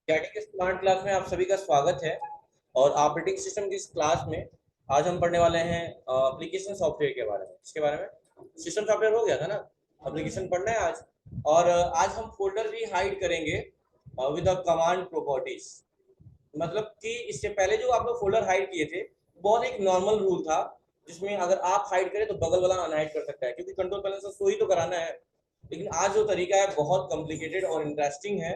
Static smart class में आप सभी का स्वागत है। और ऑपरेटिंग सिस्टम की इस क्लास में आज हम पढ़ने वाले हैं एप्लीकेशन सॉफ्टवेयर के बारे में। इसके बारे में सिस्टम सॉफ्टवेयर हो गया था ना, एप्लीकेशन पढ़ना है आज। और आज हम फोल्डर भी हाइड करेंगे विद कमांड प्रॉपर्टीज। मतलब कि इससे पहले जो आप लोग फोल्डर हाइड किए थे, बहुत एक नॉर्मल रूल था जिसमें अगर आप हाइड करें तो बगल वाला अनहाइड कर सकता है, क्योंकि कंट्रोल पैनल से सो ही तो कराना है। लेकिन आज जो तरीका है बहुत कॉम्प्लिकेटेड और इंटरेस्टिंग है,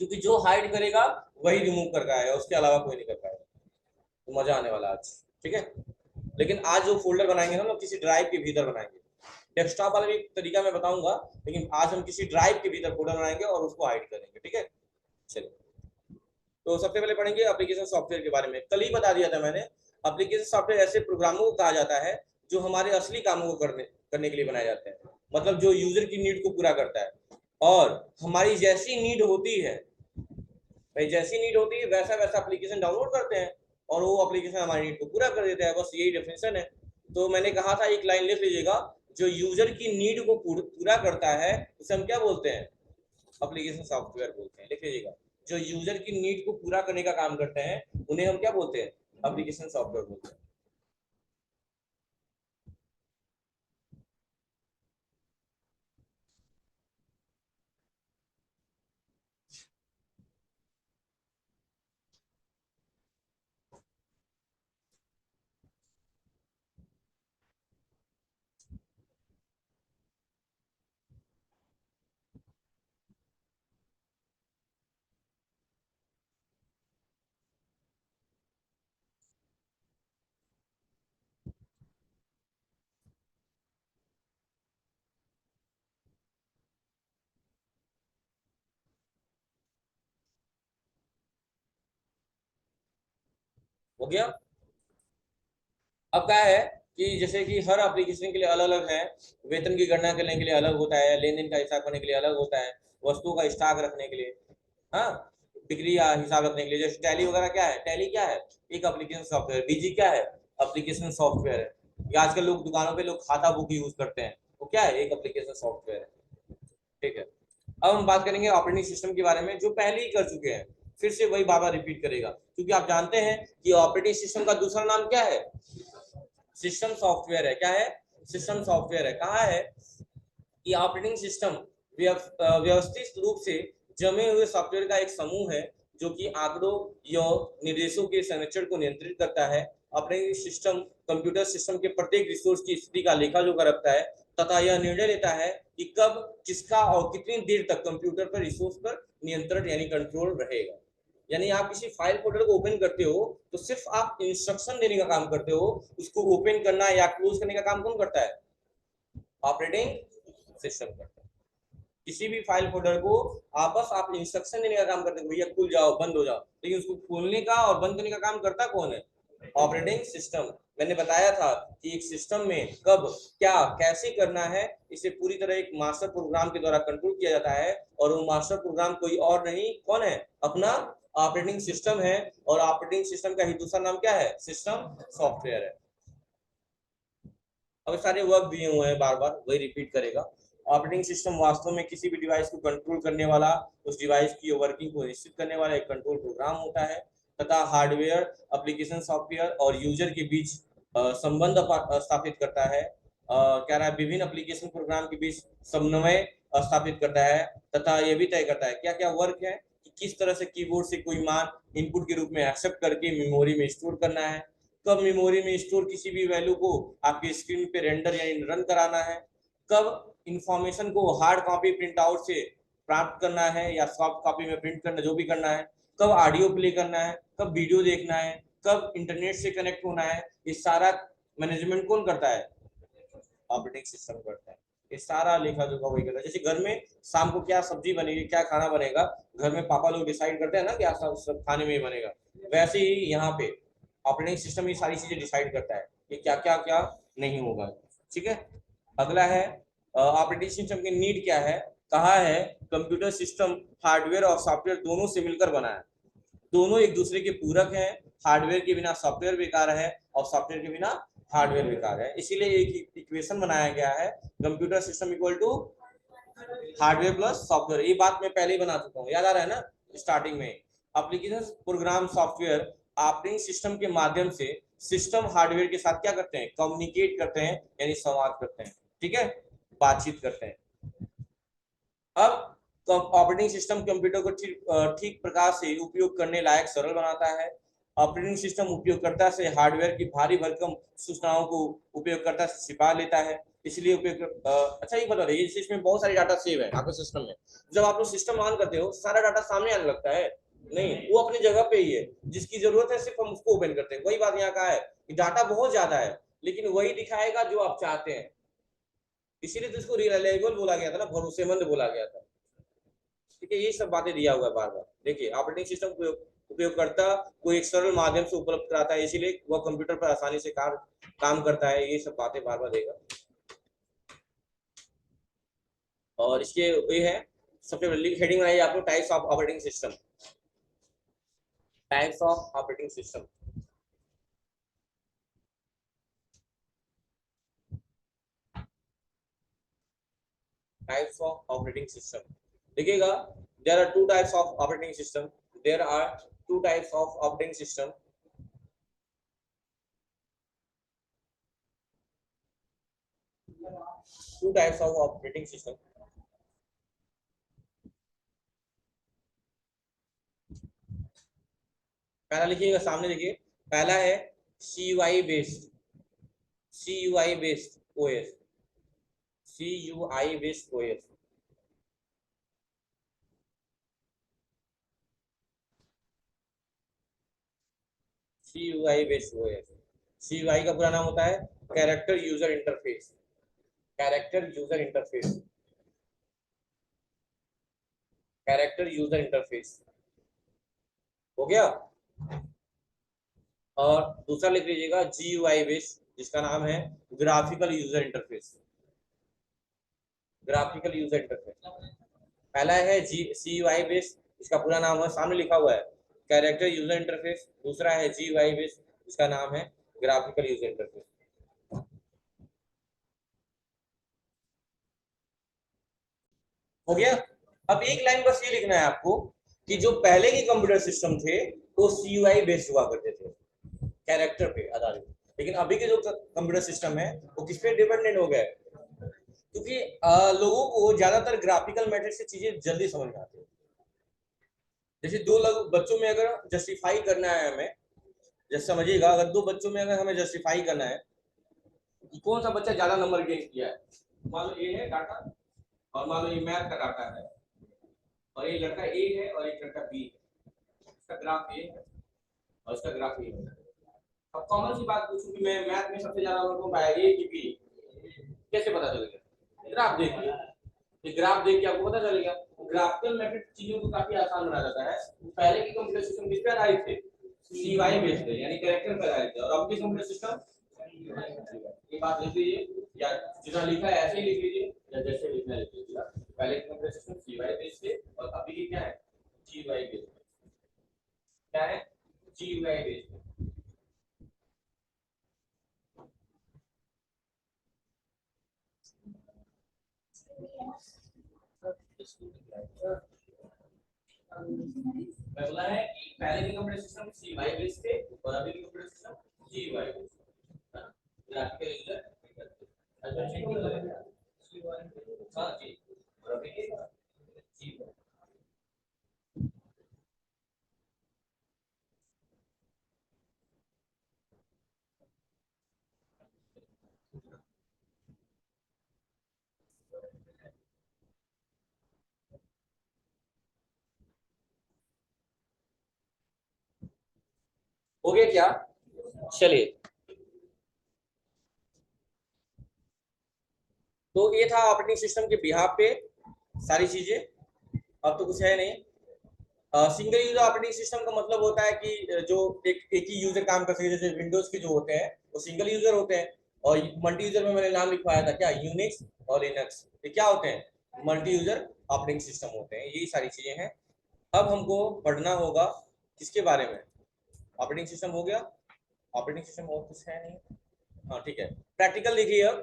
क्योंकि जो हाइड करेगा वही रिमूव कर पाएगा, उसके अलावा कोई नहीं कर पाएगा। तो मजा आने वाला आज। ठीक है। लेकिन आज जो फोल्डर बनाएंगे ना, हम किसी ड्राइव के भीतर बनाएंगे। डेस्कटॉप वाला भी तरीका मैं बताऊंगा, लेकिन आज हम किसी ड्राइव के भीतर फोल्डर बनाएंगे और उसको हाइड करेंगे। ठीक है। चलिए, तो सबसे पहले पढ़ेंगे एप्लीकेशन सॉफ्टवेयर के बारे में। कल ही बता दिया था मैंने, एप्लीकेशन सॉफ्टवेयर ऐसे प्रोग्रामों को कहा जाता है जो हमारे असली कामों को करने के लिए बनाए जाते हैं। मतलब जो यूजर की नीड को पूरा करता है, और हमारी जैसी नीड होती है, भाई जैसी नीड होती है वैसा वैसा एप्लीकेशन डाउनलोड करते हैं और वो एप्लीकेशन हमारी नीड को पूरा कर देता है। बस यही डेफिनेशन है। तो मैंने कहा था, एक लाइन लिख लीजिएगा, जो यूजर की नीड को पूरा करता है उसे हम क्या बोलते हैं? एप्लीकेशन सॉफ्टवेयर बोलते हैं। लिख लीजिएगा, जो यूजर की नीड को पूरा करने का काम करते हैं उन्हें हम क्या बोलते हैं? एप्लीकेशन सॉफ्टवेयर बोलते हैं। हो गया। अब क्या है कि जैसे कि हर एप्लीकेशन के लिए अलग अलग है। वेतन की गणना करने के लिए अलग होता है, लेन देन का हिसाब करने के लिए अलग होता है, वस्तुओं का स्टॉक रखने के लिए, हाँ, बिक्री या हिसाब रखने के लिए। जैसे टैली वगैरह क्या है? टैली क्या है? एक एप्लीकेशन सॉफ्टवेयर। बीजी क्या है? एप्लीकेशन सॉफ्टवेयर है। या आजकल लोग दुकानों पे लोग खाता बुक यूज करते हैं, वो क्या है? एक एप्लीकेशन सॉफ्टवेयर है। ठीक है। अब हम बात करेंगे ऑपरेटिंग सिस्टम के बारे में, जो पहले ही कर चुके हैं। फिर से वही बाबा रिपीट करेगा, क्योंकि आप जानते हैं कि ऑपरेटिंग सिस्टम का दूसरा नाम क्या है? सिस्टम सॉफ्टवेयर है। क्या है? सिस्टम सॉफ्टवेयर है। कहा है कि ऑपरेटिंग सिस्टम व्यवस्थित रूप से जमे हुए सॉफ्टवेयर का एक समूह है, जो कि आंकड़ों या निर्देशों के संरक्षण को नियंत्रित करता है। ऑपरेटिंग सिस्टम कंप्यूटर सिस्टम के प्रत्येक रिसोर्स की स्थिति का लेखा जोखा रखता है, तथा यह निर्णय लेता है कि कब, किसका और कितनी देर तक कंप्यूटर पर रिसोर्स पर नियंत्रण यानी कंट्रोल रहेगा। यानी आप किसी फाइल फोल्डर को ओपन करते हो तो सिर्फ आप इंस्ट्रक्शन देने का काम करते हो। उसको ओपन करना या क्लोज करने का काम कौन करता है? ऑपरेटिंग सिस्टम करता है। किसी भी फाइल फोल्डर को आपस आप इंस्ट्रक्शन देने का काम करते हैं, भैया खुल जाओ, बंद हो जाओ, लेकिन उसको खोलने का और बंद करने का काम करता कौन है? Operating system. मैंने बताया था कि एक सिस्टम में कब, क्या, कैसे करना है, इसे पूरी तरह एक मास्टर प्रोग्राम के द्वारा कंट्रोल किया जाता है। और वो मास्टर प्रोग्राम कोई और नहीं, कौन है? अपना ऑपरेटिंग सिस्टम है। और ऑपरेटिंग सिस्टम का ही दूसरा नाम क्या है? सिस्टम सॉफ्टवेयर है। अब सारे वर्क दिए हुए हैं, बार बार वही रिपीट करेगा। ऑपरेटिंग सिस्टम वास्तव में किसी भी डिवाइस को कंट्रोल करने वाला, उस डिवाइस की वर्किंग को निश्चित करने वाला एक कंट्रोल प्रोग्राम होता है, तथा हार्डवेयर, एप्लीकेशन सॉफ्टवेयर और यूजर के बीच संबंध स्थापित करता है। क्या रहा है, विभिन्न एप्लीकेशन प्रोग्राम के बीच समन्वय स्थापित करता है, तथा यह भी तय करता है क्या क्या वर्क है, कि किस तरह से कीबोर्ड से कोई मान इनपुट के रूप में एक्सेप्ट करके मेमोरी में स्टोर करना है, कब मेमोरी में स्टोर किसी भी वैल्यू को आपके स्क्रीन पे रेंडर यानी रन कराना है, कब इंफॉर्मेशन को हार्ड कॉपी प्रिंट आउट से प्राप्त करना है या सॉफ्ट कॉपी में प्रिंट करना, जो भी करना है, कब ऑडियो प्ले करना है, कब वीडियो देखना है, कब इंटरनेट से कनेक्ट होना है, ये सारा मैनेजमेंट कौन करता है? ऑपरेटिंग सिस्टम करता है। ये सारा लेखा जोखा वही करता है। जैसे घर में शाम को क्या सब्जी बनेगी, क्या खाना बनेगा, घर में पापा लोग डिसाइड करते हैं ना क्या सब खाने में बनेगा, वैसे ही यहाँ पे ऑपरेटिंग सिस्टम ये सारी चीजें डिसाइड करता है कि क्या क्या क्या नहीं होगा। ठीक है। अगला है ऑपरेटिंग सिस्टम की नीड क्या है। कहा है कंप्यूटर सिस्टम हार्डवेयर और सॉफ्टवेयर दोनों से मिलकर बना है। दोनों एक दूसरे के पूरक हैं। हार्डवेयर के बिना सॉफ्टवेयर बेकार है और सॉफ्टवेयर के बिना हार्डवेयर बेकार है। इसीलिए एक इक्वेशन बनाया गया है, computer system equal to hardware plus software. ये बात मैं पहले ही बना चुका हूँ, याद आ रहा है ना? स्टार्टिंग में application program software operating system के माध्यम से सिस्टम हार्डवेयर के साथ क्या करते हैं, कम्युनिकेट करते हैं, यानी संवाद करते हैं, ठीक है, बातचीत करते हैं। अब ऑपरेटिंग सिस्टम कंप्यूटर को ठीक प्रकार से उपयोग करने लायक सरल बनाता है। ऑपरेटिंग सिस्टम उपयोगकर्ता से हार्डवेयर की भारी भरकम सूचनाओं को उपयोगकर्ता से छिपा लेता है, इसलिए उपयोग अच्छा ये बता रही है, इसमें बहुत सारी डाटा सेव है आपके सिस्टम में। जब आप लोग सिस्टम ऑन करते हो सारा डाटा सामने आने लगता है, नहीं, वो अपनी जगह पे ही है, जिसकी जरूरत है सिर्फ हम उसको ओपन करते हैं। वही बात यहाँ का है कि डाटा बहुत ज्यादा है लेकिन वही दिखाएगा जो आप चाहते हैं, इसीलिए तो इसको रिलायबल बोला गया था ना, भरोसेमंद बोला गया था। ठीक है, ये सब बातें दिया हुआ है बार बार। देखिए ऑपरेटिंग सिस्टम उपयोगकर्ता को एक सरल माध्यम से उपलब्ध कराता है, इसीलिए वह कंप्यूटर पर आसानी से काम करता है, ये सब बातें बार बार देगा। और इसके ये है, सबसे पहले हेडिंग बनाइए आपको, types of operating system. Types of operating system, types of operating system. देखिएगा, there are two types of operating system, there are two types of operating system. Two types of operating system. पहला लिखिएगा, सामने देखिए, पहला है CUI based, CUI based OS, CUI based OS। CUI based OS, CUI का पूरा नाम होता है character user interface, character user interface, character user interface, हो गया। और दूसरा लिख लीजिएगा GUI बेस्ड, जिसका नाम है graphical user interface, graphical user interface. पहला है CUI बेस्ड, इसका पूरा नाम है सामने लिखा हुआ है कैरेक्टर यूजर इंटरफेस। दूसरा है GUI बेस्ड, इसका नाम है ग्राफिकल यूजर इंटरफेस। हो गया। अब एक लाइन बस ये लिखना है आपको कि जो पहले के कंप्यूटर सिस्टम थे वो CUI बेस्ड हुआ करते थे, कैरेक्टर पे आधारित, लेकिन अभी के जो कंप्यूटर सिस्टम है वो किस पे डिपेंडेंट हो गए, क्योंकि लोगों को ज्यादातर ग्राफिकल मेथड से चीजें जल्दी समझ में आती है। जैसे दो लोग बच्चों में अगर जस्टिफाई करना है हमें, जैसे समझिएगा, अगर दो बच्चों में अगर हमें जस्टिफाई करना है कि कौन सा बच्चा ज्यादा नंबर गेन किया है, मान लो ये है डाटा, और मान लो ये मैथ का डाटा है, और ये लड़का ए है और एक लड़का बी है, इसका ग्राफ ए है और इसका ग्राफ ए है। अब कॉमन सी बात पूछूं कि मैं मैथ में सबसे ज्यादा नंबर कौन पाया, ए कि बी, कैसे पता चलेगा, ग्राफ देख लिया, ये ग्राफ देख के आपको पता चलेगा। ग्राफिकल मेथड चीजों को काफी आसान बना देता है। पहले के कंप्यूटर सिस्टम किस पे आधारित थे, CUI बेस्ड थे, यानी कैरेक्टर पे आधारित थे, और अब के कंप्यूटर सिस्टम, ये बात लिख लीजिए, या जितना लिखा है ऐसे ही लिख लीजिए, या जैसे लिखना है लिख लीजिए। पहले के कंप्यूटर सिस्टम CUI बेस्ड थे और अभी के क्या है, GUI बेस्ड, क्या है, GUI बेस्ड। पहला है कि पहले के कंप्यूटर सिस्टम CUI बेस्ड थे और अभी के computer system GUI based, graphical user interface. अच्छा ठीक है, हाँ जी, और अभी के GUI। हो गया क्या, चलिए, तो ये था ऑपरेटिंग सिस्टम के बिहाफ पे सारी चीजें। अब तो कुछ है नहीं। सिंगल यूजर ऑपरेटिंग सिस्टम का मतलब होता है कि जो एक ही यूजर काम कर सके, जैसे विंडोज के जो होते हैं वो सिंगल यूजर होते हैं, और मल्टी यूजर में मैंने नाम लिखवाया था क्या, यूनिक्स और लिनक्स, ये क्या होते हैं, मल्टी यूजर ऑपरेटिंग सिस्टम होते हैं, यही सारी चीजें हैं। अब हमको पढ़ना होगा किसके बारे में, ऑपरेटिंग सिस्टम हो गया, ऑपरेटिंग सिस्टम और कुछ है नहीं, हाँ ठीक है, प्रैक्टिकल देखिए अब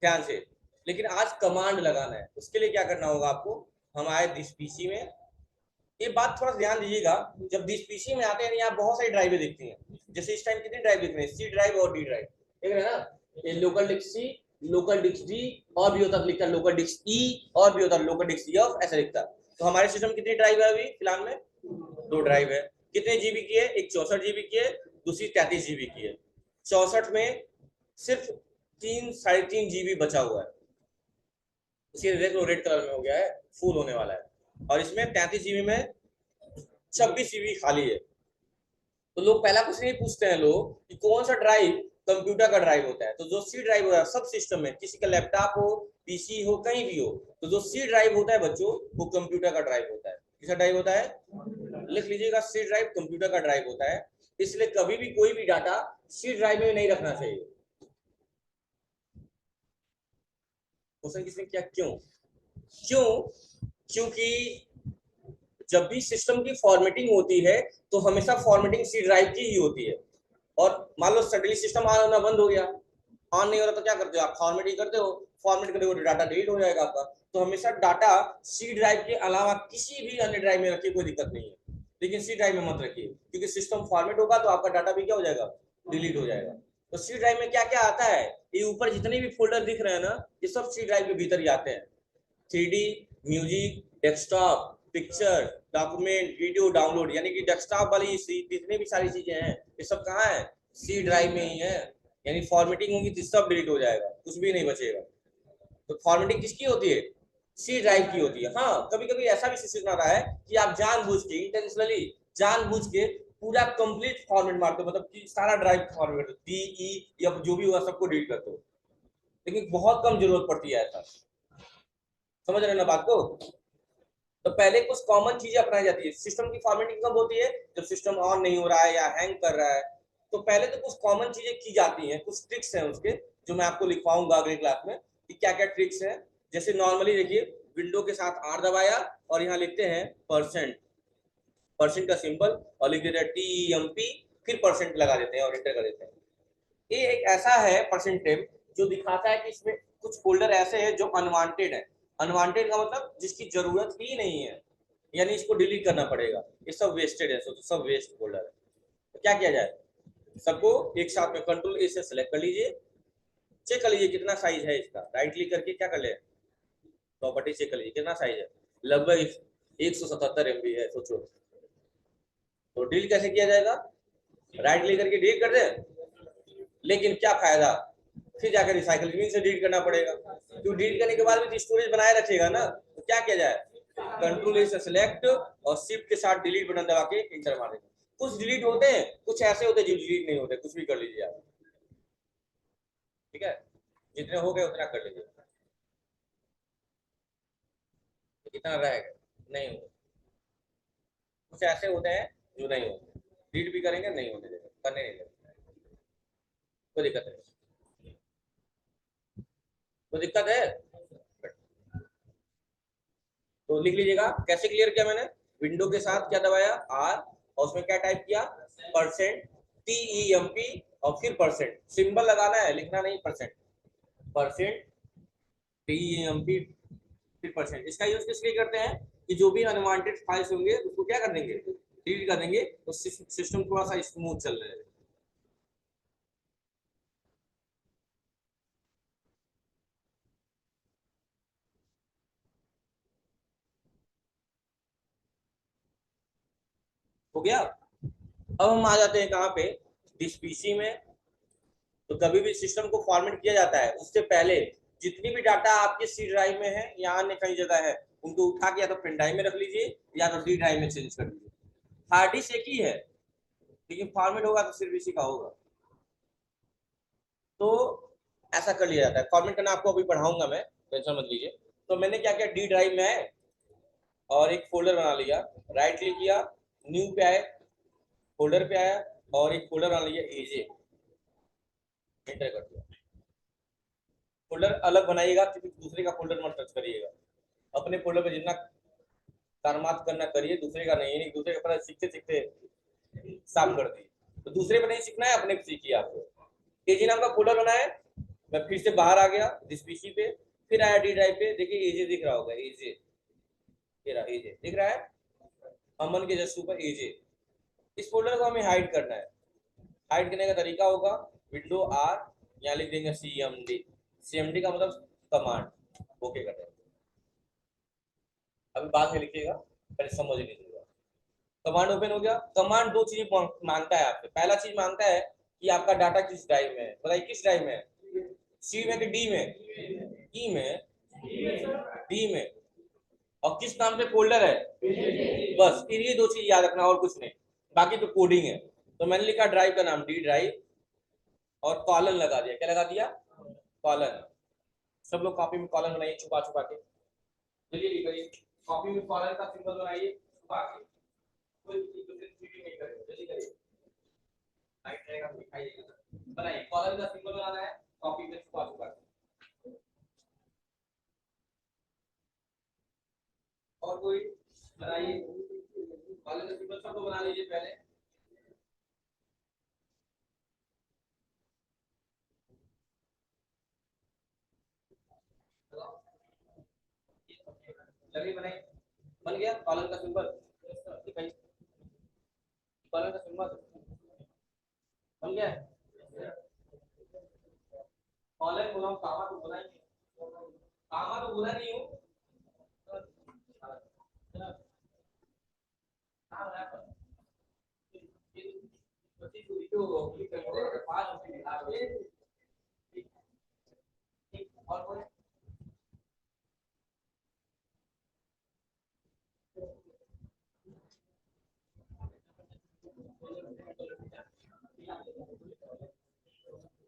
ध्यान से। लेकिन आज कमांड लगाना है, उसके लिए क्या करना होगा आपको, हम आए दिस PC में, ये बात थोड़ा ध्यान दीजिएगा, जब दिस पीसी में आते हैं यहाँ बहुत सारी ड्राइवें दिखती हैं। जैसे इस टाइम कितनी ड्राइव दिख रही है, सी ड्राइव और डी ड्राइव देख रहे हैं ना। ये local disk C, local disk D, और भी होता लिखता है लोकल डिस्क ई, और भी होता लोकल डिस्क ई ऑफ, ऐसा लिखता है। तो हमारे सिस्टम कितनी ड्राइव है अभी फिलहाल में, 2 ड्राइव है। कितने जीबी की है, एक 64 जीबी की है, दूसरी 33 जीबी की है। 64 में सिर्फ 3-3.5 जीबी बचा हुआ है, इसी रेड कलर में हो गया है, फुल होने वाला है। और इसमें 33 जीबी में 26 जीबी खाली है। तो लोग पहला कुछ नहीं पूछते हैं लोग कि कौन सा ड्राइव कंप्यूटर का ड्राइव होता है। तो जो सी ड्राइव होता है सब सिस्टम में, किसी का लैपटॉप हो, पीसी हो, कहीं भी हो, तो जो सी ड्राइव होता है बच्चों, वो कंप्यूटर का ड्राइव होता है। किसका ड्राइव होता है, लिख लीजिएगा, सी ड्राइव कंप्यूटर का ड्राइव होता है। इसलिए कभी भी कोई भी डाटा सी ड्राइव में नहीं रखना चाहिए। क्वेश्चन किसने किया, क्यों? क्यों? क्योंकि जब भी सिस्टम की फॉर्मेटिंग होती है तो हमेशा फॉर्मेटिंग सी ड्राइव की ही होती है। और मान लो सडनली सिस्टम ऑन होना बंद हो गया, ऑन नहीं हो रहा, तो क्या करते हो आप, फॉर्मेटिंग करते हो, फॉर्मेट करते हो, डाटा डिलीट हो जाएगा आपका। तो हमेशा डाटा सी ड्राइव के अलावा किसी भी अन्य ड्राइव में रखिए, कोई दिक्कत नहीं है, लेकिन सी ड्राइव में मत रखिए, क्योंकि सिस्टम फॉर्मेट होगा तो आपका डाटा भी क्या हो जाएगा, डिलीट हो जाएगा। तो सी ड्राइव में क्या क्या आता है, ये ऊपर जितने भी फोल्डर दिख रहे हैं ना, ये सब सी ड्राइव के भीतर ही आते हैं। 3D, music, desktop, picture, document, video download, यानी कि डेस्कटॉप वाली जितनी भी सारी चीजें हैं, ये सब कहाँ है, सी ड्राइव में ही है। यानी फॉर्मेटिंग होगी तो सब डिलीट हो जाएगा, कुछ भी नहीं बचेगा। तो फॉर्मेटिंग किसकी होती है, सी ड्राइव की होती है। हाँ, कभी कभी ऐसा भी सिचुएशन आता है कि आप जानबूझ के, इंटेंशनली जानबूझ के पूरा कंप्लीट फॉर्मेट मारते हो, मतलब कि सारा ड्राइव फॉर्मेट डी ई या जो भी हुआ सबको डिलीट करते हो, लेकिन बहुत कम जरूरत पड़ती है ऐसा। समझ रहे हैं ना बात को। तो पहले कुछ कॉमन चीजें अपनाई जाती है। सिस्टम की फॉर्मेटिंग कब होती है, जब सिस्टम ऑन नहीं हो रहा है या हैंग कर रहा है। तो पहले तो कुछ कॉमन चीजें की जाती हैं, कुछ ट्रिक्स हैं उसके, जो मैं आपको लिखवाऊंगा अगले क्लास में कि क्या क्या ट्रिक्स हैं। जैसे नॉर्मली देखिए, विंडो के साथ आर दबाया और यहाँ लिखते हैं परसेंट, परसेंट का सिंबल, और लिख देते हैं TEMP, फिर परसेंट लगा देते हैं और एंटर कर देते हैं। ये एक ऐसा है परसेंटेज जो दिखाता है कि इसमें कुछ फोल्डर ऐसे हैं जो अनवांटेड है। अनवांटेड का मतलब जिसकी जरूरत ही नहीं है, यानी इसको डिलीट करना पड़ेगा, ये सब वेस्टेड है, तो सब वेस्ट फोल्डर है। तो क्या किया जाए, सबको एक साथ में कंट्रोल ए से सेलेक्ट कर लीजिए, चेक कर लीजिए कितना साइज है इसका, राइट क्लिक करके क्या कर ले, प्रॉपर्टी चेक कर लीजिए कितना साइज है, लगभग 177 MB है, सोचो। तो डिलीट कैसे किया जाएगा, राइट क्लिक करके डिलीट कर दे, लेकिन क्या फायदा, फिर जाकर रिसाइकल बिन से डिलीट करना पड़ेगा, क्योंकि डिलीट करने के बाद भी स्टोरेज बनाए रखेगा ना। तो क्या किया जाए, कंट्रोल ए से सिलेक्ट और शिफ्ट के साथ डिलीट बटन दबा के इंटर मार देंगे। कुछ डिलीट होते हैं, कुछ ऐसे होते हैं जो डिलीट नहीं होते, कुछ भी कर लीजिए आप, ठीक है, जितने हो गए उतना कर लीजिए। तो कितना रहेगा, नहीं होगा, कुछ ऐसे होते हैं जो नहीं होते, डिलीट भी करेंगे नहीं होने देंगे, करने नहीं देंगे, कोई दिक्कत नहीं, कोई दिक्कत है। तो लिख लीजिएगा कैसे क्लियर किया मैंने, विंडो के साथ क्या दबाया आर, और उसमें क्या टाइप किया, परसेंट TEMP, और फिर परसेंट सिंबल लगाना है, लिखना नहीं, परसेंट, परसेंट TEMP, फिर परसेंट। इसका यूज किस लिए करते हैं कि जो भी अनवांटेड फाइल्स होंगे उसको क्या कर देंगे, डिलीट कर देंगे, तो सिस्टम थोड़ा सा स्मूथ चल रहा है। हो गया। अब हम आ जाते हैं कहाँ पे, दिस पीसी में। तो कभी भी सिस्टम को फॉर्मेट किया जाता है उससे पहले जितनी भी डाटा आपके सी ड्राइव में है या अन्य कई जगह है, उनको उठा के या तो पेन ड्राइव में रख लीजिए या तो डी ड्राइव में चेंज कर लीजिए। हार्ड डिस्क एक ही है, लेकिन फॉर्मेट होगा तो सिर्फ इसी का होगा। तो ऐसा कर लिया जाता है, फॉर्मेट करना आपको अभी पढ़ाऊंगा मैं, टेंशन मत लीजिए। तो मैंने क्या किया, डी ड्राइव में आए और एक फोल्डर बना लिया, राइट क्लिक किया, न्यू पे आए, फोल्डर पे आया और एक फोल्डर बना लिया एजे, एंटर कर दिया। फोल्डर अलग बनाइएगा, क्योंकि दूसरे का फोल्डर मत टच करिएगा, अपने फोल्डर पे जितना कर्मात करना करिए, दूसरे का नहीं, नहीं दूसरे का पता सीखते सीखते साफ कर दिए। तो दूसरे पे नहीं सीखना है, अपने पे सीखिए आपको। एजी नाम का फोल्डर बनाए, मैं फिर से बाहर आ गया जिस पीसी पे, फिर आया डी ड्राइव पे, देखिए एजे दिख रहा होगा, एजे, एजे दिख रहा है, अमन के जस्ट ऊपर एजे। इस फोल्डर को हमें हाइड करना है। हाइड करने का तरीका होगा विंडो आर, यहाँ लिख देंगे cmd। cmd का मतलब कमांड। ओके कर देंगे। अभी बाद में लिखिएगा, पहले समझ लीजिएगा। कमांड ओपन हो गया। कमांड दो चीज मांगता है आपसे। पहला चीज मांगता है कि आपका डाटा किस ड्राइव में है। बताइए किस ड्राइव में है? सी में कि डी में? ई में? डी में। और किस नाम से फोल्डर है? बस ये दो चीज याद रखना और कुछ नहीं। बाकी तो कोडिंग है। तो मैंने लिखा ड्राइव का नाम डी ड्राइव और कॉलन लगा दिया। क्या लगा दिया? कॉलन। सब लोग कॉपी में कॉलन बनाइए छुपा छुपा के। जल्दी लिखिए, कॉपी में कॉलन का सिंबल बनाइए छुपा के। कोई चीटिंग नहीं करेगा, जल्दी करिए। राइट रहेगा तो दिखाई देगा। बनाइए, कॉलन का सिंबल बनाना है कॉपी में छुपा छुपा के। और कोई बनाइए कॉलन का सिंबल। सब लोग बना लीजिए पहले। चलिए बनाइए। बन गया कॉलन का सिंबल। दिखाइए कॉलन का सिंबल बन गया है। कॉलन बोला हूँ, कामा तो बोला ही नहीं। कामा तो बोला नहीं हूँ।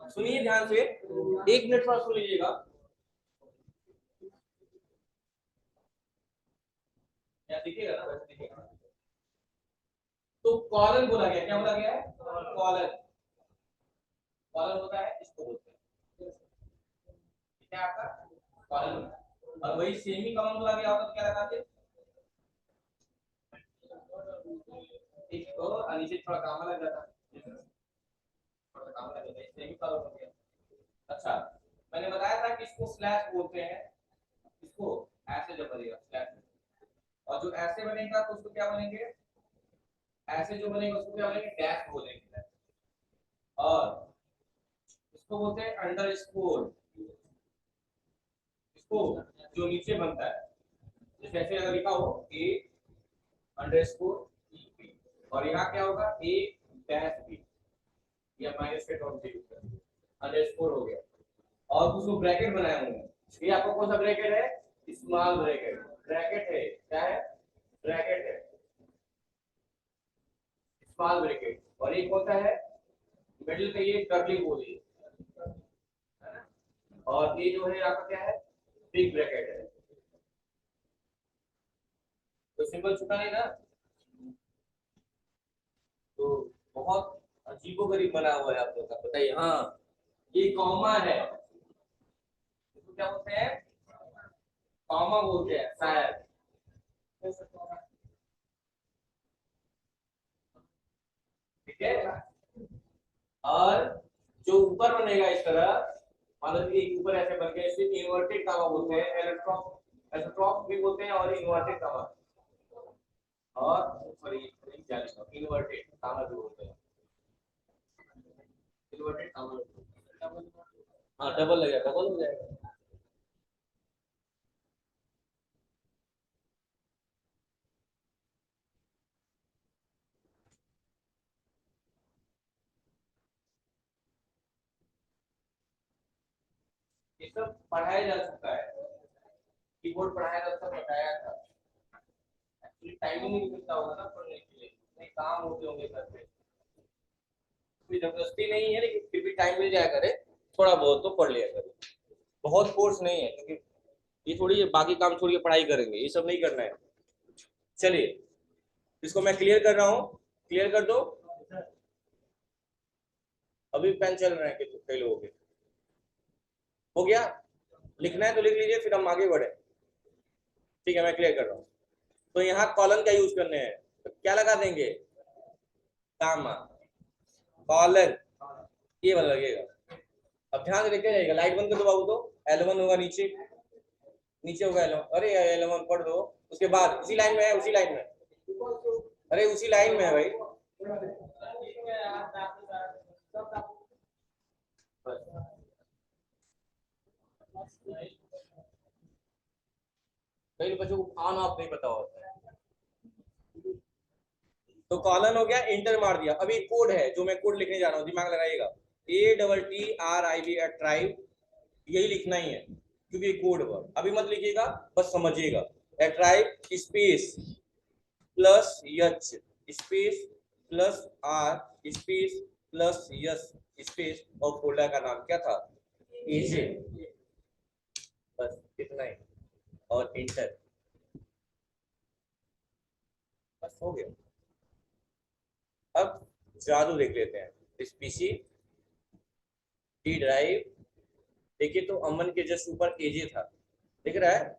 और सुनिए ध्यान से, 1 मिनट थोड़ा सुन लीजिएगा। क्या दिखेगा ना, वैसे दिखेगा। तो कॉलन बोला गया, क्या बोला गया है? कॉलन। कॉलन होता है, इसको बोलते हैं। क्या आपका कॉलन। और वही सेमी कॉलन बोला गया होता तो क्या लगाते? इसको और नीचे थोड़ा कामा लग जाता है। थोड़ा कामा लग जाता है, सेमी कॉलन हो गया। अच्छा, मैंने बताया था कि इसको स्लैश बोलते हैं। इसको ऐसे जब बनेगा स्लैश, और जो ऐसे बनेगा तो उसको क्या बनेंगे? ऐसे जो बनेगा उसको क्या बनेंगे? डैश बोलेंगे। और इसको बोलते हैं अंडरस्कोर। इसको जो नीचे बनता है, जैसे ऐसे अगर लिखा हो ए अंडरस्कोर ई, और यहाँ क्या होगा? ए डैश बी, या माइनस के टर्म से यूज करते हैं। अंडरस्कोर हो गया। और उसको ब्रैकेट बनाए होंगे। ये आपका कौन सा ब्रैकेट है? Small bracket. ब्रैकेट है, क्या है? ब्रैकेट है, स्मॉल ब्रैकेट। और एक होता है मिडिल पे, ये कर्ली बोली, और ये जो है आपका क्या है? बिग ब्रैकेट है। तो सिंबल छूटा नहीं ना? तो बहुत अजीबोगरीब बना हुआ है आप लोग का। बताइए। हाँ, ये कॉमा है। इसको क्या बोलते हैं? कॉमा बोलते हैं शायद। ठीक है। और जो ऊपर बनेगा इस तरह, मतलब कि ऊपर ऐसे बन गया, इसे इन्वर्टेड कामा बोलते हैं। एलोट्रॉप, एलोट्रॉप भी बोलते हैं, और इन्वर्टेड कामा, और सॉरी इन्वर्टेड कामा भी बोलते हैं। इन्वर्टेड कामा, हाँ डबल लगेगा, डबल हो जाएगा। ये सब पढ़ाया जा सकता है, कीबोर्ड पढ़ाया जा सकता, बताया था। एक्चुअली टाइम ही नहीं मिलता होगा ना पढ़ने के लिए, नहीं काम होते होंगे घर पे। कोई जबरदस्ती नहीं है, लेकिन फिर भी टाइम मिल जाया करे, थोड़ा बहुत तो पढ़ लिया करे। बहुत कोर्स नहीं है, क्योंकि ये थोड़ी बाकी काम छोड़ के पढ़ाई करेंगे, ये सब नहीं करना है। चलिए, इसको मैं क्लियर कर रहा हूँ, क्लियर कर दो। अभी पेन चल रहे हैं कई लोगों के। हो गया? लिखना है तो लिख लीजिए, फिर हम आगे बढ़े। ठीक है, मैं क्लियर कर रहा हूँ। तो यहाँ कॉलन का यूज करने हैं, तो क्या लगा देंगे? कामा, कॉलन, ये वाला लगेगा। अब ध्यान से देखते जाइएगा। लाइट बंद कर दो बाबू। तो L1 होगा नीचे, नीचे होगा L1। अरे L1 पढ़ दो। उसके बाद उसी लाइन में है, उसी लाइन में अरे उसी लाइन में है भाई। कई बच्चों को ऑन ऑफ नहीं पता होता है। तो कॉलन हो गया, इंटर मार दिया। अभी कोड है जो मैं कोड लिखने जा रहा हूँ, दिमाग लगाइएगा। ATTRIB ट्राइब, यही लिखना ही है क्योंकि कोड वर्ड। अभी मत लिखिएगा, बस समझिएगा। Attrib space plus H space plus R space plus S space, और फोल्डर का नाम क्या था? एजे। बस इतना ही, और इंटर। बस हो गया। अब जादू देख लेते हैं। स्पीसी डी ड्राइव, देखिए तो अमन के जस्ट ऊपर एजे था, दिख रहा है?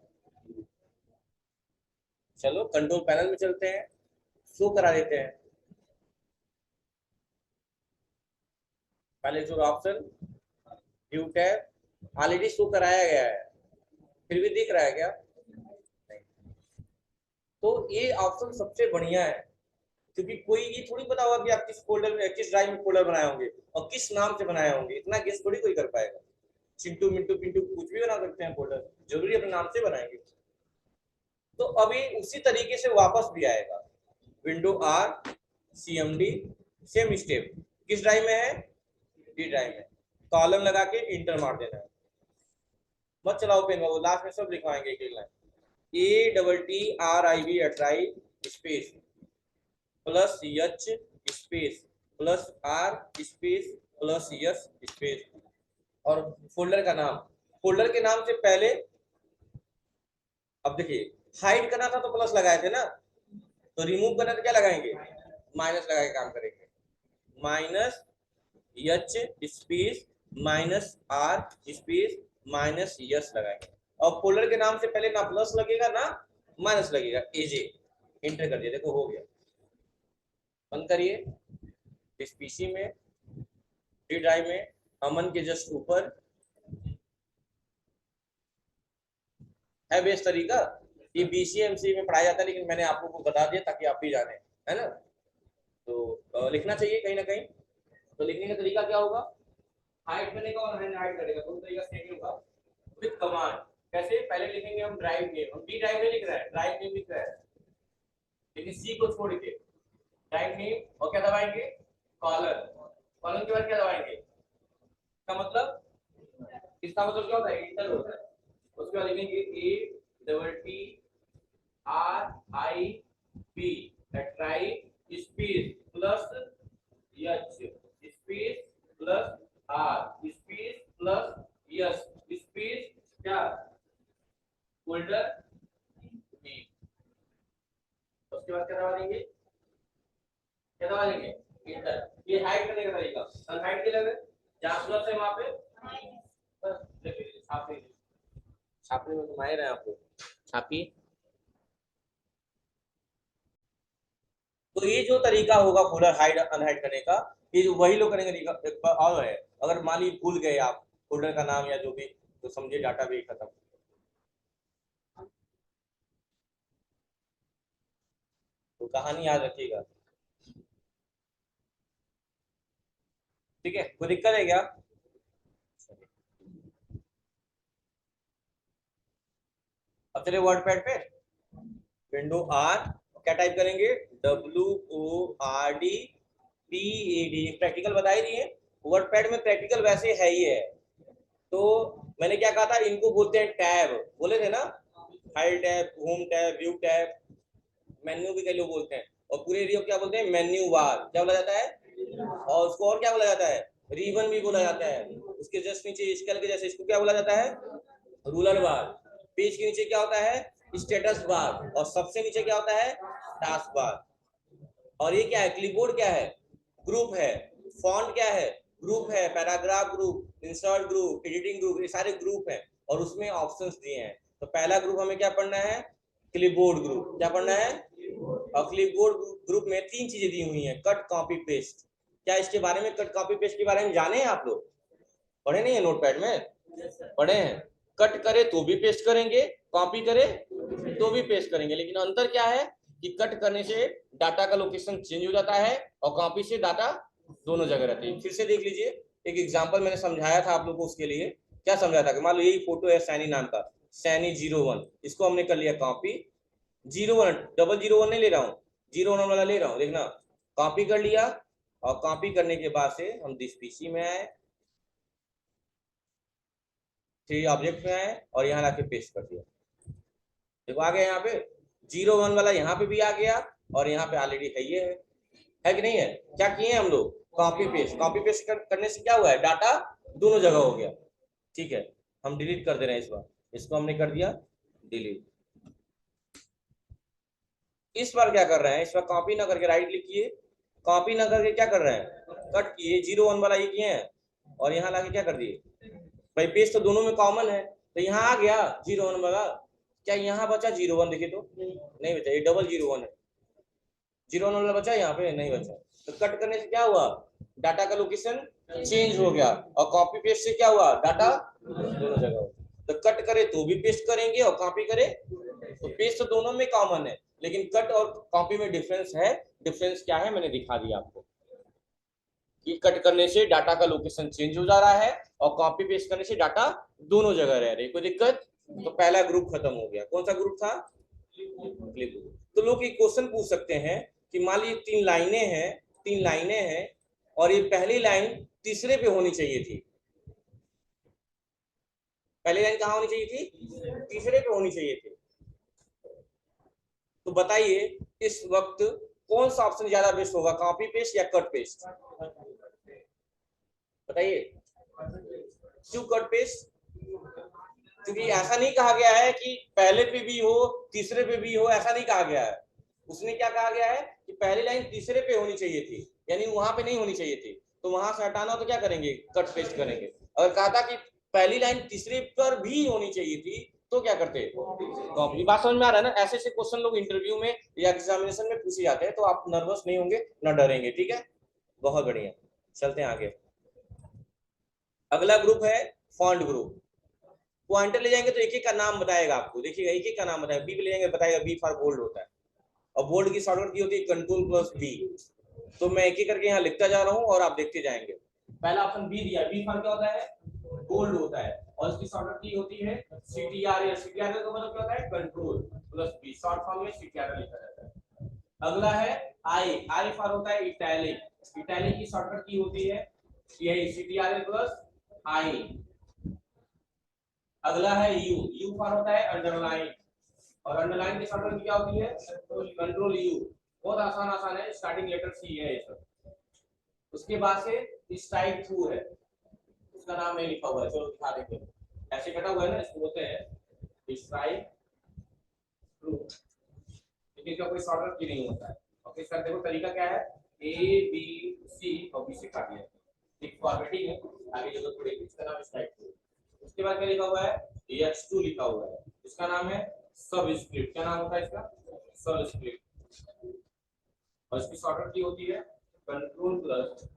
चलो कंट्रोल पैनल में चलते हैं, शो करा देते हैं। पहले जो option view tab already show कराया गया है, फिर भी दिख रहा है क्या? नहीं। तो ये ऑप्शन सबसे बढ़िया है, क्योंकि कोई ये थोड़ी पता होगा कि आप किस फोल्डर में, किस ड्राइव में फोल्डर बनाए होंगे और किस नाम से बनाए होंगे। इतना गेस थोड़ी कोई कर पाएगा। चिंटू मिंटू पिंटू कुछ भी बना सकते हैं फोल्डर, जरूरी अपने नाम से बनाएंगे। तो अभी उसी तरीके से वापस भी आएगा। Window R CMD, same step. किस ड्राइव में है? डी ड्राइव में। कॉलम लगा के इंटर मार देना है। मत चलाओ पेन बाबू, लास्ट में सब लिखवाएंगे एक लाइन। ATTRIB ट्राइब space plus H space plus R space plus S space, और फोल्डर का नाम। फोल्डर के नाम से पहले, अब देखिए, हाइड करना था तो प्लस लगाए थे ना, तो रिमूव करना तो क्या लगाएंगे? माइनस लगा के काम करेंगे। Minus H space minus R space minus S लगाएंगे, और फोल्डर के नाम से पहले ना प्लस लगेगा ना माइनस लगेगा। एजे इंटर कर दिया, देखो हो गया। बंद करिए। इस पीसी में डी ड्राइव में अमन के जस्ट ऊपर है बेस्ट तरीका। ये BCMC में पढ़ाया जाता है, लेकिन मैंने आप लोगों को बता दिया ताकि आप भी जाने, है ना? तो लिखना चाहिए कहीं ना कहीं। तो लिखने का तरीका क्या होगा? हाइड करने का और हाइड करने का दोनों तरीका सेम होगा, विद कमांड। कैसे? पहले लिखेंगे हम ड्राइव नेम, हम डी ड्राइव में लिख रहा है, ड्राइव नेम लिख रहा है, लेकिन सी को छोड़ के ड्राइव नेम, और क्या दबाएंगे? कॉलन। कॉलन के बाद क्या दबाएंगे? इसका मतलब, इसका मतलब क्या होता है? इंटर होता है। उसके बाद लिखेंगे ATTRIB ट्राइब space plus H space plus R space plus S space क्या? Folder B. उसके बाद क्या दबा देंगे? क्या दबा देंगे? इंटर। ये हाइड करने का तरीका। अनहाइड के लिए जहां प्लस है वहां पे बस लिख छाप दीजिए। छापने में तो माहिर है आप लोग, छापिए। तो ये जो तरीका होगा फोल्डर हाइड अनहाइड करने का, ये जो वही लोग करेंगे। एक बार और है, अगर मान ली भूल गए आप फोल्डर का नाम या जो भी, तो समझिए डाटा भी खत्म। तो कहानी याद रखिएगा, ठीक है? कोई दिक्कत है क्या? अब चलिए वर्ड पैड पे, विंडो आर, क्या टाइप करेंगे? WORD प्रैक्टिकल बता ही दिए। वर्ड पैड में प्रैक्टिकल वैसे है ही है। तो मैंने क्या कहा था, इनको बोलते हैं टैब, बोले थे ना? File tab, home tab, view tab, menu भी कई लोग बोलते हैं। और पूरे एरिया को क्या बोलते हैं? Menu bar. क्या बोला जाता है? और उसको और क्या बोला जाता है? रिबन भी बोला जाता है। उसके जस्ट नीचे स्केल के जैसे इसको क्या बोला जाता है? रूलर बार। पेज के नीचे क्या होता है? Status bar. और सबसे नीचे क्या होता है? Task bar. और ये क्या है? क्लिपबोर्ड क्या है? ग्रुप है। फॉन्ट क्या है? ग्रुप है। Paragraph group, insert group, editing group, ये सारे ग्रुप हैं, और उसमें ऑप्शंस दिए हैं। तो पहला ग्रुप हमें क्या पढ़ना है? Clipboard group. क्या पढ़ना है? और क्लिपबोर्ड ग्रुप में तीन चीजें दी हुई हैं, कट कॉपी पेस्ट। क्या इसके बारे में, कट कॉपी पेस्ट के बारे में जाने हैं आप लोग? पढ़े नहीं है नोटपैड में? पढ़े हैं। कट करे तो भी पेस्ट करेंगे, कॉपी करे तो भी पेस्ट करेंगे, लेकिन अंतर क्या है? कि कट करने से डाटा का लोकेशन चेंज हो जाता है और कॉपी से डाटा दोनों जगह रहती है। फिर से देख लीजिए, एक एग्जांपल मैंने समझाया था आप लोगों को, उसके लिए क्या समझाया था कि मान लो यही फोटो है सैनी नाम का, सैनी 01, इसको हमने कर लिया कॉपी, 01 001 नहीं ले रहा हूँ, 01 वाला ले रहा हूँ, देखना कॉपी कर लिया, और कॉपी करने के बाद से हम दिस पीसी में आए, थ्री ऑब्जेक्ट में आए और यहाँ लाके पेस्ट कर दिया। देखो आ गया यहाँ पे 01 वाला, यहाँ पे भी आ गया और यहाँ पे ऑलरेडी है, ये है कि नहीं है। क्या किए हम लोग, कॉपी पेस्ट, कॉपी पेस्ट करने से क्या हुआ है, डाटा दोनों जगह हो गया। ठीक है, हम डिलीट कर दे रहे हैं इस बार, इसको हमने कर दिया डिलीट। इस बार क्या कर रहे हैं, इस बार कॉपी ना करके राइट क्लिक किए, कॉपी ना करके क्या कर रहे हैं, कट किए, 01 वाला ये किए हैं और यहाँ लाके क्या कर दिए, भाई पेस्ट तो दोनों में कॉमन है, तो यहाँ आ गया 01 वाला, क्या यहाँ बचा 01, देखिए तो नहीं बचा, ये 001 है, 01 वाला बचा, यहाँ पे नहीं बचा। तो कट करने से क्या हुआ, डाटा का लोकेशन चेंज हो गया, और कॉपी पेस्ट से क्या हुआ, डाटा दोनों जगह हो। तो कट करे तो भी पेस्ट करेंगे और कॉपी करे तो पेस्ट तो दोनों में कॉमन है, लेकिन कट और कॉपी में डिफरेंस है। डिफरेंस क्या है मैंने दिखा दिया आपको, कि कट करने से डाटा का लोकेशन चेंज हो जा रहा है और कॉपी पेस्ट करने से डाटा दोनों जगह रह रही है। कोई दिक्कत, तो पहला ग्रुप खत्म हो गया। कौन सा ग्रुप था, क्लिप ग्रुप। तो लोग एक क्वेश्चन पूछ सकते हैं कि मान लीजिए 3 लाइनें हैं और ये पहली लाइन तीसरे पे होनी चाहिए थी, पहली लाइन कहाँ होनी चाहिए थी, तीसरे पे होनी चाहिए थी। तो बताइए इस वक्त कौन सा ऑप्शन ज्यादा बेस्ट होगा, कॉपी पेस्ट या कट पेस्ट, बताइए। क्यों कट पेस्ट, क्योंकि ऐसा नहीं कहा गया है कि पहले पे भी हो तीसरे पे भी हो, ऐसा नहीं कहा गया है। उसने क्या कहा गया है कि पहली लाइन तीसरे पे होनी चाहिए थी, यानी वहां पे नहीं होनी चाहिए थी, तो वहां से हटाना तो क्या करेंगे, कट पेस्ट करेंगे। अगर कहा था कि पहली लाइन तीसरे पर भी होनी चाहिए थी तो क्या करते, कॉपी। बात समझ में आ रहा है ना। ऐसे ऐसे क्वेश्चन लोग इंटरव्यू में या एग्जामिनेशन में पूछे जाते हैं, तो आप नर्वस नहीं होंगे, न डरेंगे, ठीक है। बहुत बढ़िया, चलते हैं आगे। अगला ग्रुप है फॉन्ट ग्रुप। पॉइंटर ले जाएंगे तो एक एक का नाम बताएगा आपको, देखिएगा एक एक का नाम बताएगा। बी पे ले जाएंगे बताएगा बी फॉर बोल्ड होता है, और बोल्ड की शॉर्टकट की होती है कंट्रोल प्लस बी। तो मैं एक एक करके यहाँ लिखता जा रहा हूँ और आप देखते जाएंगे। पहला ऑप्शन बी दिया, बी फॉर क्या होता है, बोल्ड होता है, और इसकी शॉर्टकट की होती है सीटीआरएल। सीटीआरएल का मतलब क्या होता है, control plus B, short form में सीटीआरएल लिखा जाता है। अगला है आई, आई फॉर होता है इटैलिक, इटैलिक की शॉर्टकट की होती है यही सीटीआरएल प्लस आई। अगला है यू, यू फॉर होता है अंडरलाइन, और अंडरलाइन की शॉर्टकट क्या होती है, कंट्रोल यू। बहुत आसान आसान है, स्टार्टिंग लेटर सी है ये सब। उसके बाद से स्ट्राइक थ्रू है, उसका नाम नहीं लिखा हुआ है, चलो दिखा देंगे। ऐसे कटा हुआ है ना, इसको बोलते हैं स्ट्राइक थ्रू, लेकिन इसका कोई शॉर्टकट की नहीं होता है। और इसका देखो तरीका क्या है, ए बी सी और बी से काट लिया, एक फॉर्मेटिंग है, आगे जो थोड़ी इसका नाम स्ट्राइक थ्रू। उसके बाद क्या लिखा हुआ है, x2 लिखा हुआ है, इसका नाम है सब स्क्रिप्ट। क्या नाम होता है इसका, सब स्क्रिप्ट, और इसकी शॉर्टकट की होती है कंट्रोल प्लस।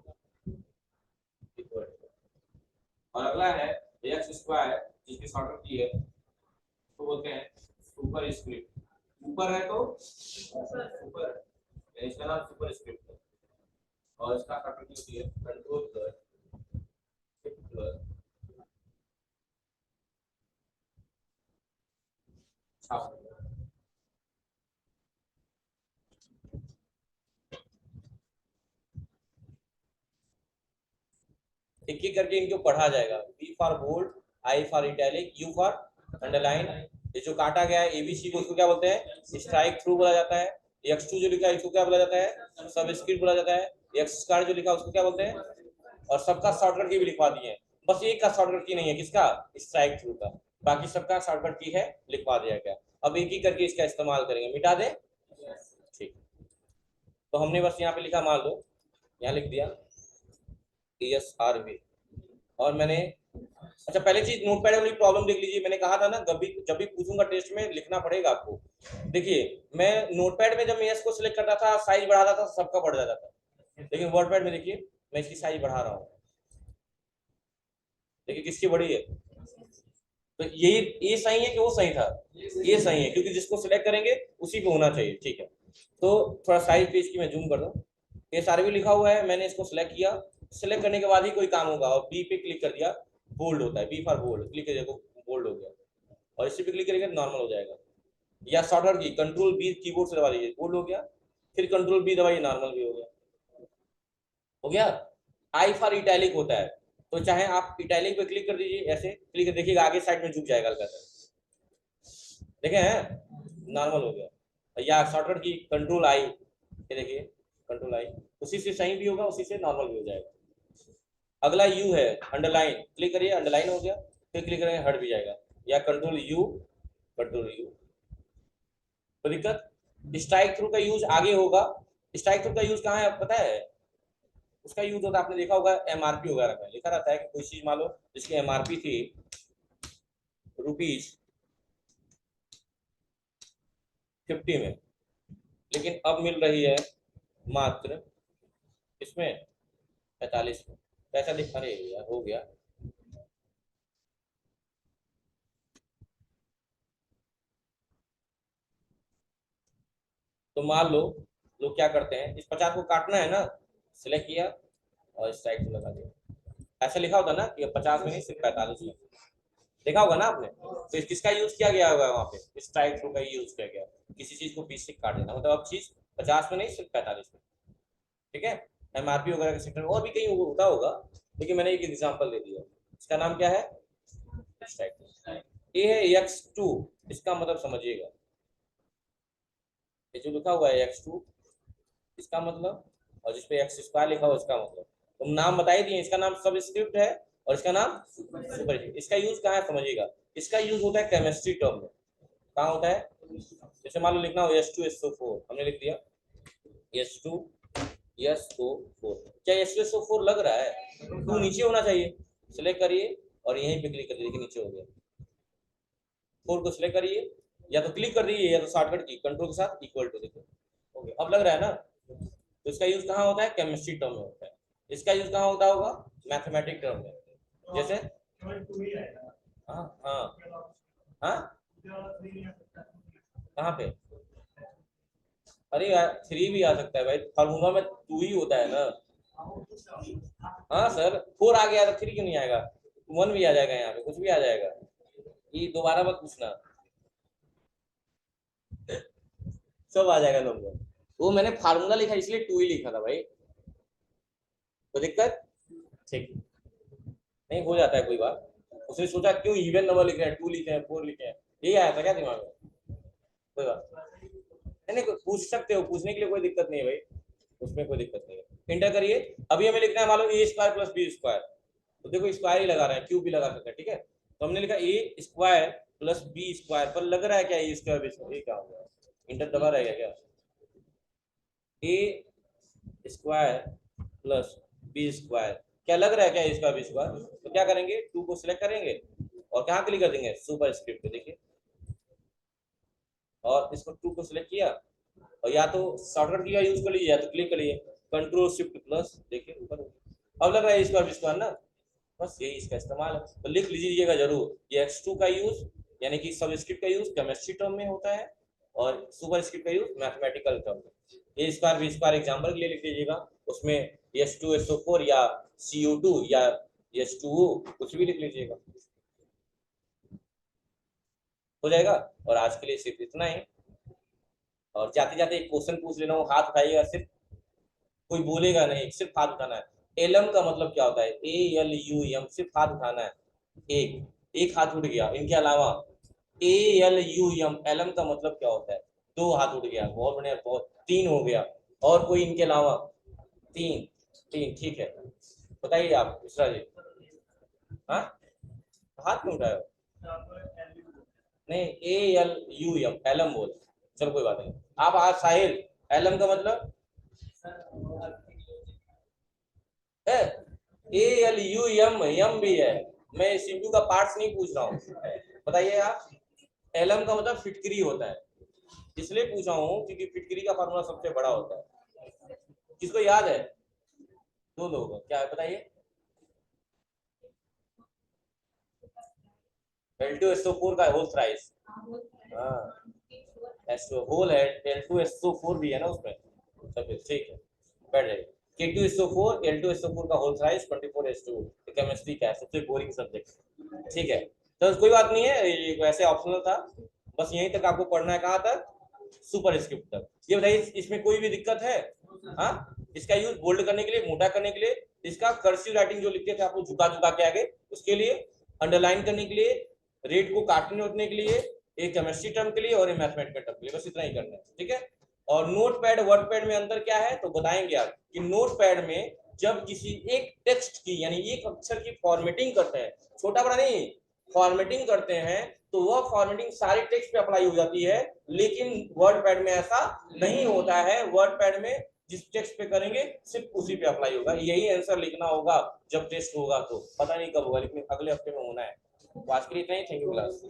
और अगला है x2 जिसकी शॉर्टकट की है तो बोलते हैं सुपर स्क्रिप्ट। ऊपर है तो सुपर, इसका नाम सुपर स्क्रिप्ट है, और इसका शॉर्टकट की होती है कंट्रोल प्लस शिफ्ट प्लस छाप। एक एक करके इनको पढ़ा जाएगा। B for bold, I for italic, U for underline. ये जो काटा गया है एबीसी को, उसको क्या बोलते हैं, स्ट्राइक थ्रू बोला जाता है। x2 जो लिखा है इसको क्या बोला जाता है, सब स्क्रिप्ट बोला जाता है। x2 जो लिखा है उसको क्या बोलते हैं, और सबका शॉर्टकट की भी लिखवा दिए हैं, बस एक का शॉर्टकट की नहीं है, किसका, स्ट्राइक थ्रू का। बाकी सबका शॉर्टकट की है, लिखवा दिया गया। अब एक ही करके इसका इस्तेमाल करेंगे, मिटा दे, ठीक। तो हमने बस यहाँ पे लिखा, मान लो यहाँ लिख दिया ESRB, और मैंने, अच्छा पहले चीज नोटपैड वाली प्रॉब्लम देख लीजिए। मैंने कहा था ना जब भी पूछूंगा टेस्ट में लिखना पड़ेगा आपको। देखिए मैं नोटपैड में जब मैं को सिलेक्ट करता था, साइज बढ़ाता था, सबका बढ़ जाता था, लेकिन वर्डपैड में देखिए मैं इसकी साइज बढ़ा रहा हूँ, देखिए किसकी बड़ी है। तो ये सही है कि वो सही था, ये सही है, क्योंकि जिसको सिलेक्ट करेंगे उसी पे होना चाहिए, ठीक है। तो थोड़ा साइज पेज की मैं जूम कर दूं। ये सारे भी लिखा हुआ है, मैंने इसको सिलेक्ट किया। सिलेक्ट करने के बाद ही कोई काम होगा, और बी पे क्लिक कर दिया, बोल्ड होता है, बी फॉर बोल्ड, क्लिक करिए बोल्ड हो गया। और इसी पे क्लिक करेंगे नॉर्मल हो जाएगा। या शॉर्टकट की कंट्रोल बी कीबोर्ड से दबा दीजिए, बोल्ड हो गया। फिर कंट्रोल बी दबाइए, नॉर्मल भी हो गया। हो गया। आई फॉर इटैलिक होता है, तो चाहे आप इटैलिक पे क्लिक कर दीजिए, ऐसे क्लिक कर देखिएगा आगे साइड में झुक जाएगा हल्का सा, देखे हैं, नॉर्मल हो गया। या शॉर्टकट की कंट्रोल आई, ये देखिए कंट्रोल आई, उसी से सही भी होगा, उसी से नॉर्मल भी हो जाएगा। अगला यू है, अंडरलाइन, क्लिक करिए, अंडरलाइन हो गया। फिर क्लिक करेंगे, हट भी जाएगा। या कंट्रोल यू, कंट्रोल यू। तो दिक्कत, स्ट्राइक थ्रू का यूज आगे होगा। स्ट्राइक थ्रू का यूज कहाँ है पता है? उसका यूज होता है, आपने देखा होगा एमआरपी वगैरह में लिखा रहता है कि कोई चीज मान लो जिसकी एमआरपी थी रुपीज 50 में, लेकिन अब मिल रही है मात्र इसमें 45 में। पैसा दिखा रहे यार, हो गया। तो मान लो लोग क्या करते हैं, इस 50 को काटना है ना, सिलेक्ट किया और स्ट्राइक को लगा दिया। ऐसा लिखा होता ना कि 50 में नहीं, सिर्फ 45 में। देखा होगा ना आपने, तो किसका यूज किया गया होगा वहां पे? स्ट्राइक थ्रू का यूज किया गया। किसी चीज को 20 से काट देना, मतलब अब चीज 50 में नहीं, सिर्फ 45 में। ठीक है। एमआरपी वगैरह के सेक्टर में और भी कहीं होता होगा, लेकिन मैंने एक एग्जांपल दे दिया। इसका नाम क्या है? स्ट्राइक। ये है x2, इसका मतलब समझिएगा, ये जो लिखा हुआ है x2, इसका मतलब, और जिसपे एक्स स्क्वायर लिखा हुआ है इसका मतलब, तुम नाम बता ही दिए, इसका नाम सब स्क्रिप्ट है और इसका नाम सुपर। इसका यूज कहाँ है समझिएगा, इसका यूज होता है केमिस्ट्री टर्म में। कहाँ होता है? जैसे मान लो लिखना हो H2SO4, हमने लिख दिया H2SO4। क्या H2SO4 लग रहा है? टू नीचे होना चाहिए, सिलेक्ट करिए और यहीं पे क्लिक कर दीजिए, नीचे हो गया। 4 को सिलेक्ट करिए, या तो क्लिक कर दीजिए या तो शॉर्टकट की कंट्रोल के साथ इक्वल टू, देखो ओके, अब लग रहा है ना। तो इसका यूज कहाँ होता है? केमिस्ट्री टर्म में होता है। इसका यूज कहाँ होता होगा? मैथमेटिक टर्म में। जैसे हाँ हाँ हाँ, कहाँ पे? अरे यार 3 भी आ सकता है भाई, फार्मूला में 2 ही होता है ना। हाँ सर, 4 आ गया तो 3 क्यों नहीं आएगा? 1 भी आ जाएगा, यहाँ पे कुछ भी आ जाएगा। ये दोबारा मत पूछना, सब आ जाएगा नंबर। वो मैंने फार्मूला लिखा इसलिए 2 ही लिखा था भाई। तो दिक्कत, ठीक नहीं, हो जाता है कोई बात। उसने सोचा क्यों इवन नंबर लिख रहे हैं, 2 लिखे हैं, 4 लिखे हैं, यही आया था क्या दिमाग में? कोई बात नहीं, नहीं पूछ सकते हो, पूछने के लिए कोई दिक्कत नहीं है भाई, उसमें कोई दिक्कत नहीं है। इंटर करिए। अभी हमें लिखना है मान लो ए स्क्वायर प्लस बी स्क्वायर, तो देखो स्क्वायर ही लगा रहे हैं, क्यूब भी लगा सकते हैं, ठीक है। तो हमने लिखा ए स्क्वायर प्लस बी स्क्वायर, पर लग रहा है क्या ए स्क्वायर बी स्क्वायर, ये क्या हो गया? इंटर दबा रहेगा क्या? ए स्क्वायर प्लस बी स्क्वायर, क्या लग रहा है क्या इसका बी स्क्वायर? तो क्या करेंगे, 2 को सिलेक्ट करेंगे और कहाँ क्लिक कर देंगे? सुपर स्क्रिप्ट पे, देखिए। और इसको 2 को सिलेक्ट किया, और या तो शॉर्टकट की का यूज कर लीजिए, या तो क्लिक करिए कंट्रोल शिफ्ट प्लस, देखिए ऊपर हो गया। अब लग रहा है इसका बी स्क्वायर ना, बस यही इसका इस्तेमाल है। तो लिख लीजिएगा जरूर, ये x2 का यूज यानी कि सब स्क्रिप्ट का यूज केमिस्ट्री टर्म में होता है, और सुपर स्क्रिप्ट का यूज मैथमेटिकल टर्म में। ए स्क्वायर बी स्क्वायर एग्जाम्पल के लिए लिख लीजिएगा, उसमें H2SO4 या CO2 या H2O कुछ भी लिख लीजिएगा, हो जाएगा। और आज के लिए सिर्फ इतना ही। और जाते जाते एक क्वेश्चन पूछ लेना, वो हाथ उठाइएगा सिर्फ, कोई बोलेगा नहीं, सिर्फ हाथ उठाना है। एलम का मतलब क्या होता है? ALUM, सिर्फ हाथ उठाना है। एक एक हाथ उठ गया, इनके अलावा ALUM, एलम का मतलब क्या होता है? 2 हाथ उठ गया, बहुत बढ़िया, बहुत, 3 हो गया। और कोई इनके अलावा? 3, 3 ठीक है। बताइए आप मिश्रा जी। हाँ, हाथ क्यों उठाए हो? नहीं, ALUM, एलम बोल। चलो कोई बात नहीं। आप आज साहिल, एलम का मतलब है? ALUM, यम भी है। मैं सीपीयू का पार्ट्स नहीं पूछ रहा हूँ, बताइए आप। एलम का मतलब फिटकरी होता है, इसलिए पूछा हूँ क्योंकि फिटकरी का फार्मूला सबसे बड़ा होता है। किसको याद है? 2 लोग क्या है बताइए? L2SO4 का होल थ्राइस। हाँ, होल है, L2SO4 भी है ना उसमें, सब ठीक है, बैठ जाइए। K2SO4 L2SO4 का होल साइज 24:2, केमिस्ट्री का सबसे बोरिंग सब्जेक्ट, ठीक है। तो कोई बात नहीं है, ये वैसे ऑप्शनल था, बस यहीं तक आपको पढ़ना है, कहाँ तक, सुपर स्क्रिप्ट तक। ये बताइए इसमें कोई भी दिक्कत है? हाँ, इसका यूज बोल्ड करने के लिए, मोटा करने के लिए, इसका कर्सिव राइटिंग जो लिखते थे आपको झुका झुका के आगे, उसके लिए, अंडरलाइन करने के लिए, रेट को काटने उठने के लिए, एक केमिस्ट्री टर्म के लिए और एक मैथमेटिकल टर्म के लिए, बस इतना ही करना है, ठीक है। और नोट पैड वर्ड पैड में अंतर क्या है, तो बताएंगे आप कि नोट पैड में जब किसी एक टेक्स्ट की यानी एक अक्षर की फॉर्मेटिंग करते हैं, छोटा बड़ा नहीं, फॉर्मेटिंग करते हैं, तो वह फॉर्मेटिंग सारे टेक्स्ट पे अप्लाई हो जाती है, लेकिन वर्ड पैड में ऐसा नहीं होता है। वर्ड पैड में जिस टेक्स्ट पे करेंगे सिर्फ उसी पे अप्लाई होगा। यही आंसर लिखना होगा जब टेस्ट होगा, तो पता नहीं कब होगा, लेकिन अगले हफ्ते में होना है। आज के लिए इतना ही, थैंक यू क्लास।